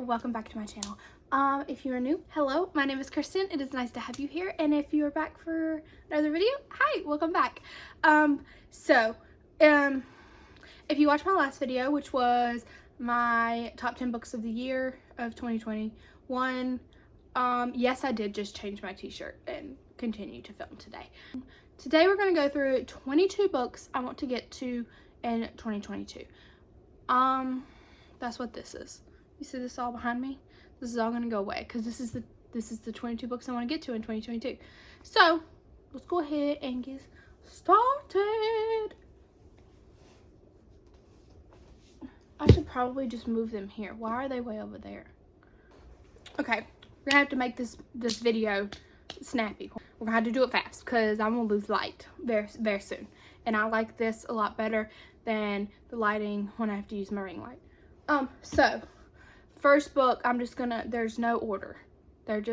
Welcome back to my channel. If you are new, hello, my name is Kristen. It is nice to have you here, and if you are back for another video, hi, welcome back. If you watched my last video, which was my top 10 books of the year of 2021, yes, I did just change my t-shirt and continue to film today. Today we're going to go through 22 books I want to get to in 2022. That's what this is. You see this all behind me? This is all gonna go away because this is the 22 books I want to get to in 2022. So let's go ahead and get started. I should probably just move them here. Why are they way over there? Okay, we're gonna have to make this video snappy. We're gonna have to do it fast because I'm gonna lose light very soon, and I like this a lot better than the lighting when I have to use my ring light. So first book, there's no order. They're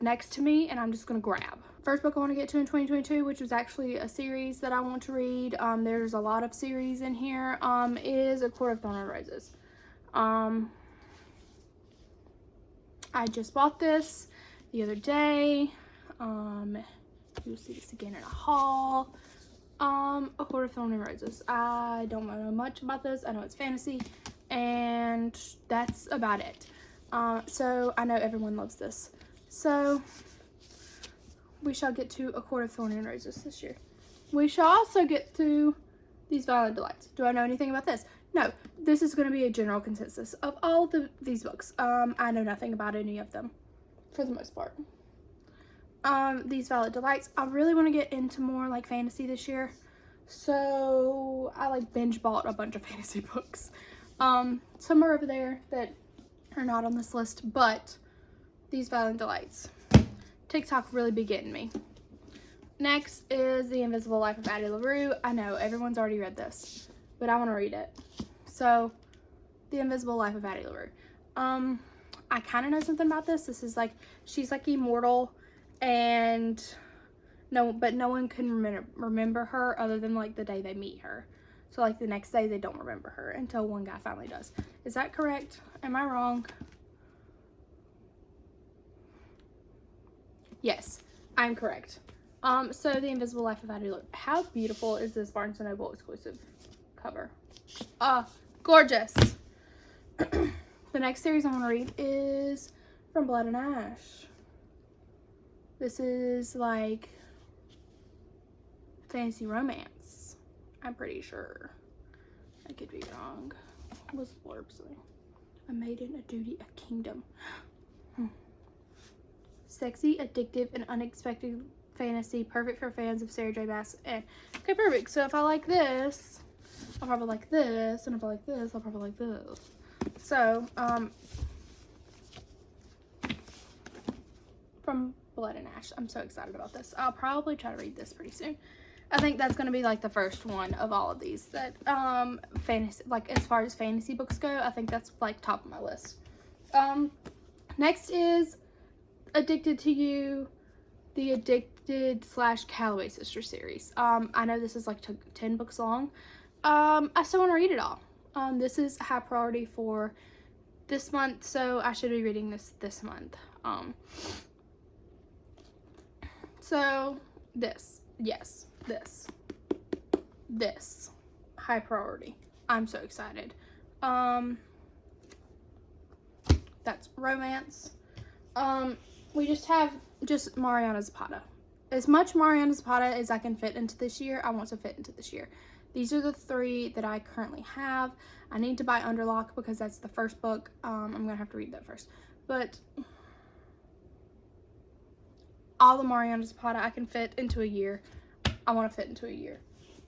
next to me and I'm just gonna grab. First book I want to get to in 2022, which was actually a series that I want to read. There's a lot of series in here, is A Court of Thorn and Roses. I just bought this the other day. You'll see this again in a haul. A Court of Thorn and Roses. I don't know much about this. I know it's fantasy, and that's about it. So I know everyone loves this. So we shall get to A Court of Thorn and Roses this year. We shall also get to These Violent Delights. Do I know anything about this? No. This is going to be a general consensus of all of these books. I know nothing about any of them, for the most part. These Violent Delights, I really want to get into more like fantasy this year. So I like binge bought a bunch of fantasy books. Some are over there that are not on this list, but These Violent Delights. TikTok really be getting me. Next is The Invisible Life of Addie LaRue. I know everyone's already read this, but I want to read it. So The Invisible Life of Addie LaRue. I kind of know something about this. This is like, she's like immortal, and no one can remember her other than like the day they meet her. So like the next day they don't remember her until one guy finally does. Is that correct? Am I wrong? Yes, I'm correct. So The Invisible Life of Addie LaRue. How beautiful is this Barnes & Noble exclusive cover? Gorgeous. The next series I want to read is From Blood and Ash. This is like fantasy romance, I'm pretty sure. I could be wrong. What's the blurb say? A maiden, a duty, a kingdom. Sexy, addictive, and unexpected fantasy, perfect for fans of Sarah J. Maas. And okay, perfect. So if I like this, I'll probably like this, and if I like this, I'll probably like this. So, From Blood and Ash. I'm so excited about this. I'll probably try to read this pretty soon. I think that's going to be like the first one of all of these that fantasy, like as far as fantasy books go, I think that's like top of my list. Next is Addicted to You, the Addicted / Calloway Sister series. I know this is like 10 books long. I still want to read it all. This is high priority for this month, so I should be reading this month. So this, yes, this high priority. I'm so excited. That's romance. We just have Mariana Zapata. As much Mariana Zapata as I can fit into this year, I want to fit into this year. These are the 3 that I currently have. I need to buy Underlock because that's the first book. I'm gonna have to read that first. But all the Mariana Zapata I can fit into a year. I want to fit into a year.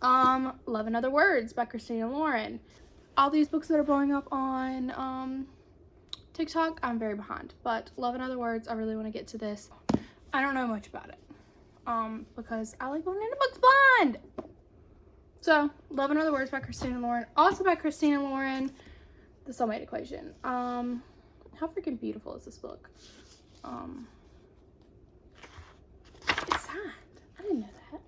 Love and Other Words by Christina Lauren. All these books that are blowing up on TikTok, I'm very behind. But Love and Other Words, I really want to get to this. I don't know much about it. Because I like going into books blind. So, Love and Other Words by Christina Lauren. Also by Christina Lauren, The Soulmate Equation. How freaking beautiful is this book? signed. I didn't know that.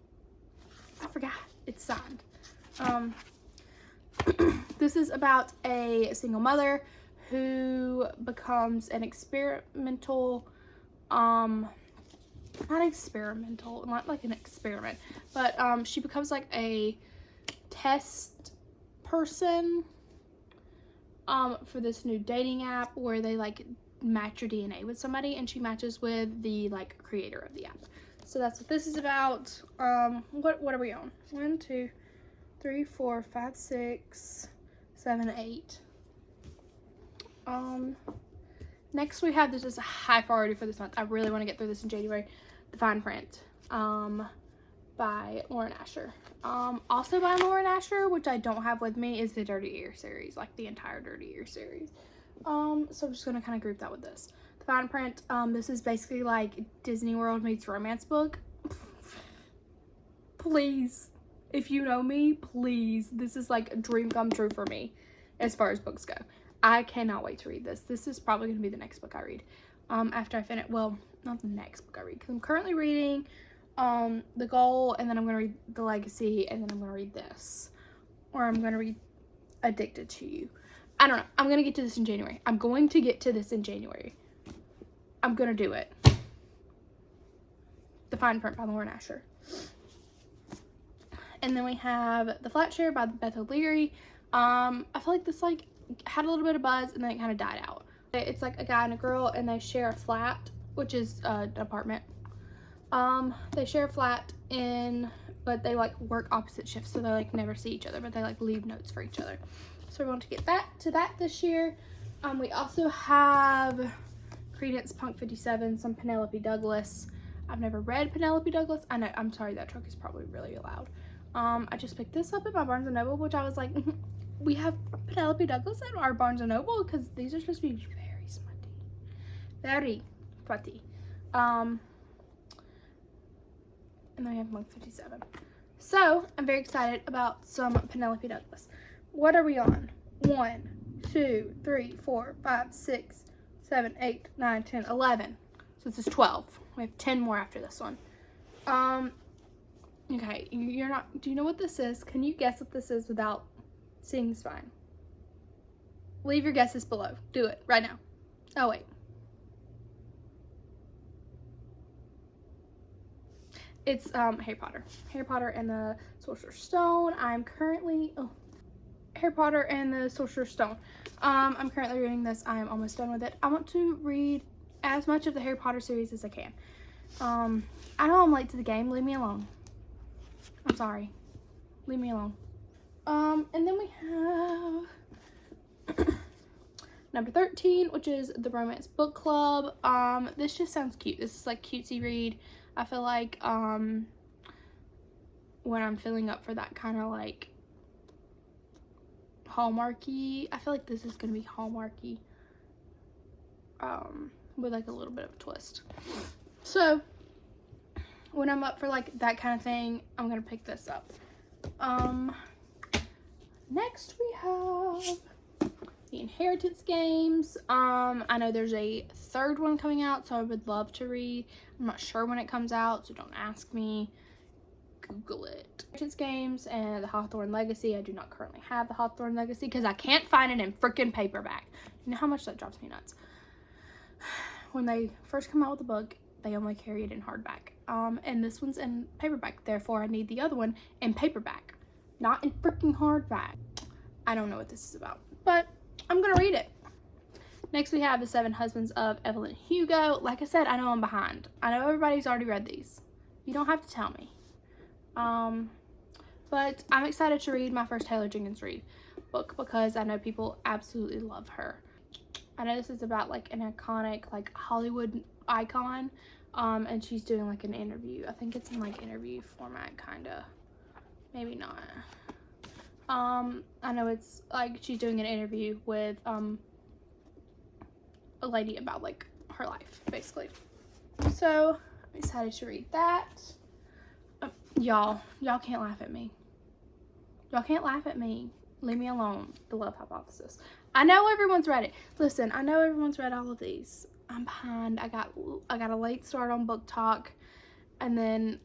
I forgot. It's signed. This is about a single mother who becomes an experimental, not like an experiment, but she becomes like a test person for this new dating app where they like match your DNA with somebody, and she matches with the like creator of the app. So that's what this is about. What are we on? 1, 2, 3, 4, 5, 6, 7, 8. Next we have, this is a high priority for this month. I really want to get through this in January. The Fine Print, by Lauren Asher. Also by Lauren Asher, which I don't have with me, is the Dirty Year series, like the entire Dirty Year series. So I'm just gonna kind of group that with this. The Fine Print, this is basically like Disney World meets romance book. Please, if you know me, please, this is like a dream come true for me as far as books go. I cannot wait to read this. This is probably going to be the next book I read after I finish. Well, not the next book I read, because I'm currently reading The Goal, and then I'm going to read The Legacy, and then I'm going to read this, or I'm going to read Addicted to You. I don't know. I'm going to get to this in January. I'm going to get to this in January. I'm going to do it. The Fine Print by Lauren Asher. And then we have The Flat Share by Beth. I feel like this like had a little bit of buzz and then it kind of died out. It's like a guy and a girl, and they share a flat, which is an apartment. They share a flat but they like work opposite shifts, so they like never see each other, but they like leave notes for each other. So we're going to get to that this year. We also have Credence Punk 57, some Penelope Douglas. I've never read Penelope Douglas. I know, I'm sorry, that truck is probably really loud. I just picked this up at my Barnes & Noble, which I was like, we have Penelope Douglas at our Barnes & Noble, because these are supposed to be very smutty. Very smutty. And then we have Monk 57. So, I'm very excited about some Penelope Douglas. What are we on? 1, 2, 3, 4, 5, 6, 7, 8, 9, 10, 11. So this is 12. We have 10 more after this one. Okay, you're not, do you know what this is? Can you guess what this is without seeing the spine? Leave your guesses below. Do it right now. Oh, wait. It's Harry Potter. Harry Potter and the Sorcerer's Stone. Harry Potter and the Sorcerer's Stone. I'm currently reading this. I am almost done with it. I want to read as much of the Harry Potter series as I can. I know I'm late to the game. Leave me alone. I'm sorry. Leave me alone. And then we have number 13, which is the Romance Book Club. This just sounds cute. This is like cutesy read. I feel like when I'm filling up for that kind of like Hallmarky, I feel like this is gonna be Hallmarky, with like a little bit of a twist. So when I'm up for like that kind of thing, I'm gonna pick this up. Next we have the Inheritance Games. I know there's a third one coming out, so I would love to read. I'm not sure when it comes out, so don't ask me. Google it. Inheritance Games and the Hawthorne Legacy. I do not currently have the Hawthorne Legacy because I can't find it in freaking paperback. You know how much that drives me nuts. When they first come out with the book, they only carry it in hardback. And this one's in paperback, therefore I need the other one in paperback, not in freaking hardback. I don't know what this is about, but I'm gonna read it. Next we have The 7 Husbands of Evelyn and Hugo. Like I said, I know I'm behind. I know everybody's already read these. You don't have to tell me. But I'm excited to read my first Taylor Jenkins Reid book because I know people absolutely love her. I know this is about like an iconic like Hollywood icon, and she's doing like an interview. I think it's in like interview format, kind of. Maybe not. I know it's like she's doing an interview with a lady about like her life, basically. So I'm excited to read that. Y'all can't laugh at me. Y'all can't laugh at me. Leave me alone. The Love Hypothesis. I know everyone's read it. Listen, I know everyone's read all of these. I'm behind. I got a late start on Book Talk, And then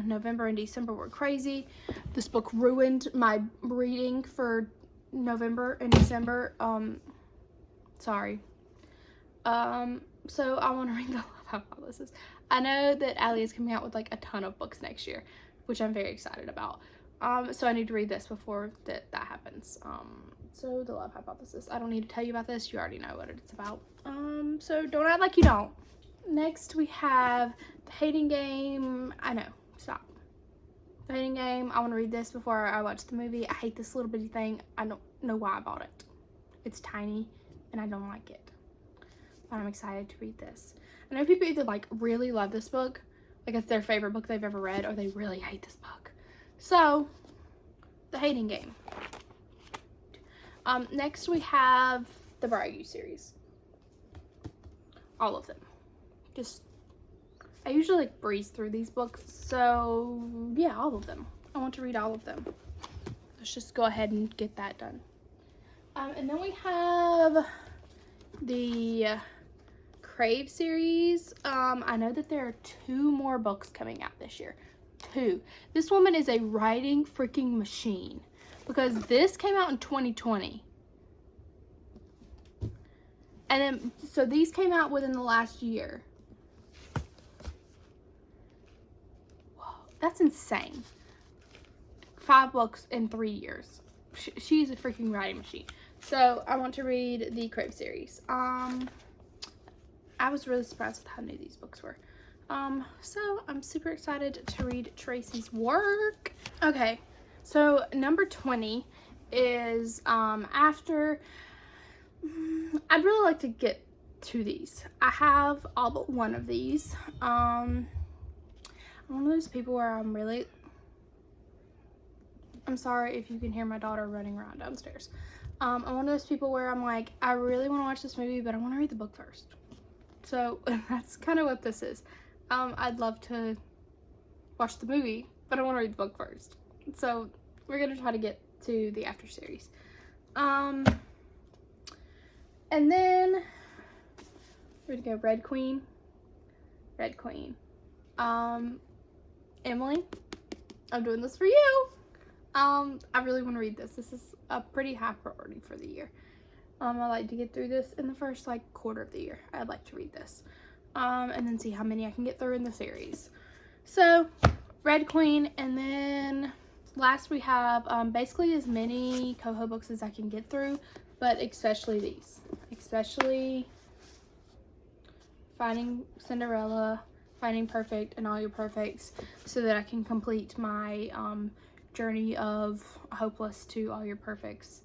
November and December were crazy. This book ruined my reading for November and December. Sorry. So I want to read the Love Hypothesis. I know that Allie is coming out with like a ton of books next year, which I'm very excited about. So I need to read this before that happens. So the Love Hypothesis. I don't need to tell you about this. You already know what it's about. So don't act like you don't. Next we have The Hating Game. I know. Stop. The Hating Game. I want to read this before I watch the movie. I hate this little bitty thing. I don't know why I bought it. It's tiny and I don't like it. But I'm excited to read this. I know people either like really love this book, like it's their favorite book they've ever read, or they really hate this book. So, The Hating Game. Next we have the Bride series. All of them. I usually like breeze through these books, so yeah, all of them. I want to read all of them. Let's just go ahead and get that done. And then we have the Crave series. I know that there are 2 more books coming out this year. 2. This woman is a writing freaking machine, because this came out in 2020. And then, so these came out within the last year. Whoa, that's insane. 5 books in 3 years. She's a freaking writing machine. So I want to read the Crave series. I was really surprised with how new these books were. So I'm super excited to read Tracy's work. Okay, so number 20 is after. I'd really like to get to these. I have all but one of these. I'm one of those people where I'm sorry if you can hear my daughter running around downstairs. I'm one of those people where I'm like, I really want to watch this movie, but I want to read the book first. So that's kind of what this is. I'd love to watch the movie, but I want to read the book first. So we're going to try to get to the after series. And then we're going to go Red Queen. Emily, I'm doing this for you. I really want to read this. This is a pretty high priority for the year. I like to get through this in the first quarter of the year. I'd like to read this. And then see how many I can get through in the series. So, Red Queen, and then last we have basically as many Coho books as I can get through, but especially these. Especially Finding Cinderella, Finding Perfect, and All Your Perfects, so that I can complete my journey of Hopeless to All Your Perfects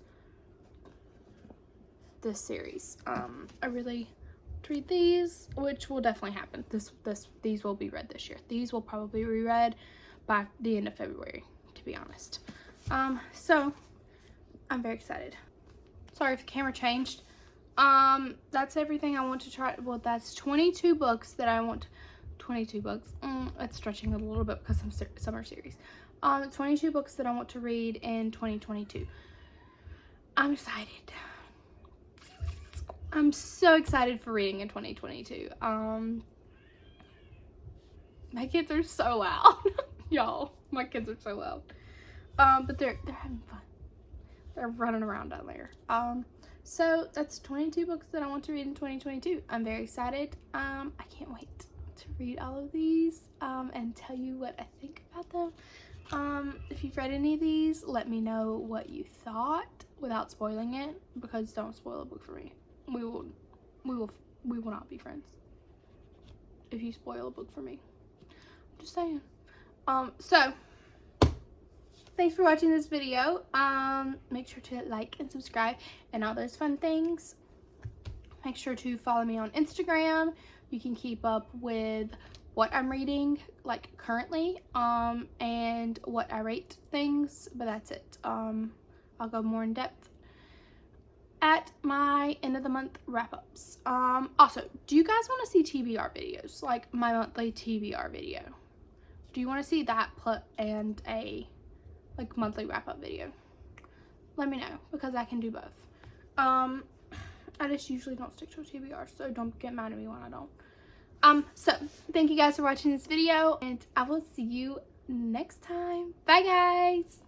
this series. I really to read these, which will definitely happen. These will be read this year. These will probably be read by the end of February, to be honest. So I'm very excited. Sorry if the camera changed. That's everything I want to try. Well, that's 22 books that I want. 22 books. It's stretching a little bit because of summer series. 22 books that I want to read in 2022. I'm excited. I'm so excited for reading in 2022. My kids are so loud. Y'all, my kids are so loud. But they're having fun. They're running around down there. So that's 22 books that I want to read in 2022. I'm very excited. I can't wait to read all of these and tell you what I think about them. If you've read any of these, let me know what you thought without spoiling it, because don't spoil a book for me. We will not be friends if you spoil a book for me. I'm just saying. So thanks for watching this video. Make sure to like and subscribe and all those fun things. Make sure to follow me on Instagram. You can keep up with what I'm reading currently, and what I rate things, but that's it. I'll go more in depth at my end of the month wrap-ups. Also, do you guys want to see TBR videos, like my monthly TBR video? Do you want to see that and a monthly wrap-up video? Let me know, because I can do both. I just usually don't stick to a TBR, so don't get mad at me when I don't. So thank you guys for watching this video, and I will see you next time. Bye guys.